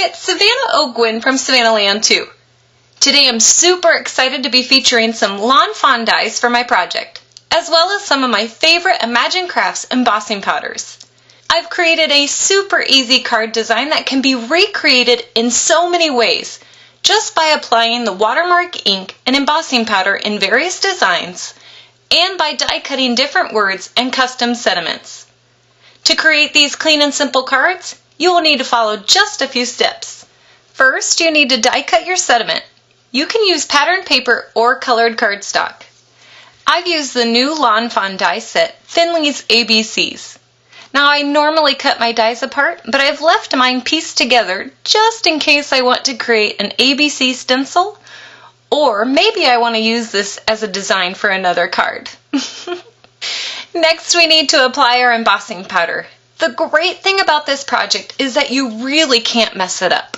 Hi, it's Savannah O'Gwynn from Savannah Land 2. Today I'm super excited to be featuring some lawn fawn dies for my project, as well as some of my favorite Imagine Crafts embossing powders. I've created a super easy card design that can be recreated in so many ways, just by applying the watermark ink and embossing powder in various designs, and by die cutting different words and custom sentiments. To create these clean and simple cards, you will need to follow just a few steps. First, you need to die cut your sentiment. You can use patterned paper or colored cardstock. I've used the new Lawn Fawn die set, Finley's ABCs. Now I normally cut my dies apart, but I've left mine pieced together just in case I want to create an ABC stencil, or maybe I want to use this as a design for another card. Next, we need to apply our embossing powder. The great thing about this project is that you really can't mess it up.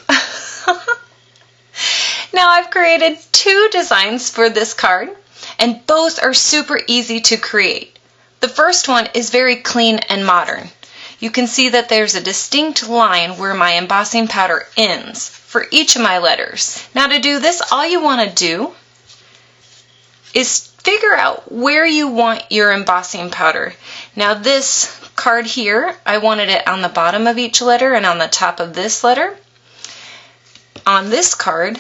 Now I've created two designs for this card, and both are super easy to create. The first one is very clean and modern. You can see that there's a distinct line where my embossing powder ends for each of my letters. Now to do this, all you want to do is figure out where you want your embossing powder. Now this card here, I wanted it on the bottom of each letter and on the top of this letter. On this card,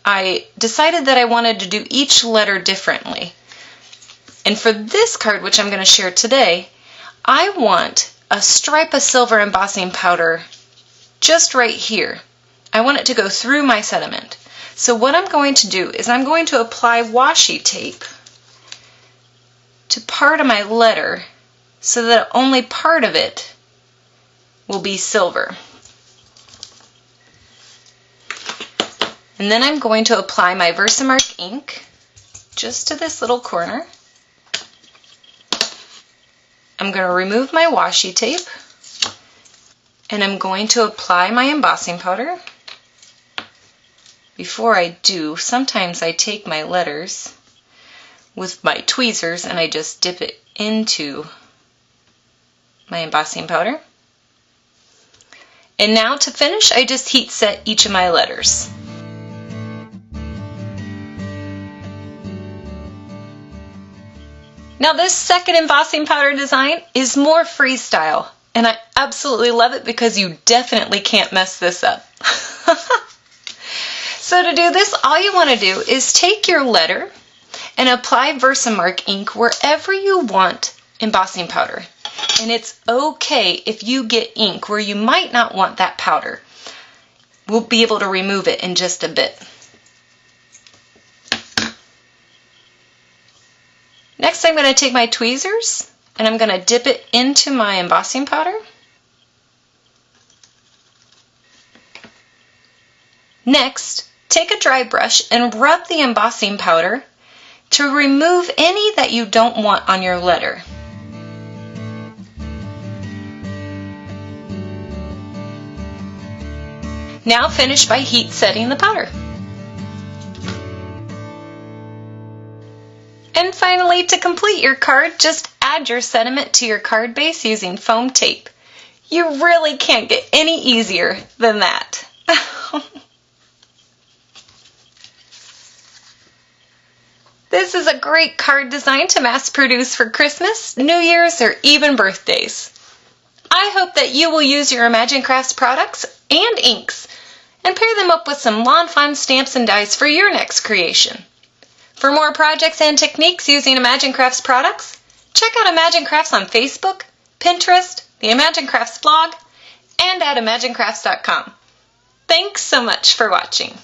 I decided that I wanted to do each letter differently. And for this card, which I'm going to share today, I want a stripe of silver embossing powder just right here. I want it to go through my sentiment. So what I'm going to do is I'm going to apply washi tape to part of my letter so that only part of it will be silver. And then I'm going to apply my VersaMark ink just to this little corner. I'm going to remove my washi tape and I'm going to apply my embossing powder. Before I do, sometimes I take my letters with my tweezers and I just dip it into my embossing powder. And now to finish, I just heat set each of my letters. Now this second embossing powder design is more freestyle, and I absolutely love it because you definitely can't mess this up. So to do this, all you want to do is take your letter and apply VersaMark ink wherever you want embossing powder. And it's okay if you get ink where you might not want that powder. We'll be able to remove it in just a bit. Next, I'm going to take my tweezers and I'm going to dip it into my embossing powder. Next, take a dry brush and rub the embossing powder to remove any that you don't want on your letter. Now finish by heat setting the powder. And finally, to complete your card, just add your sentiment to your card base using foam tape. You really can't get any easier than that. This is a great card design to mass produce for Christmas, New Year's, or even birthdays. I hope that you will use your Imagine Crafts products and inks and pair them up with some lawn fawn stamps and dies for your next creation. For more projects and techniques using Imagine Crafts products, check out Imagine Crafts on Facebook, Pinterest, the Imagine Crafts blog, and at imaginecrafts.com. Thanks so much for watching.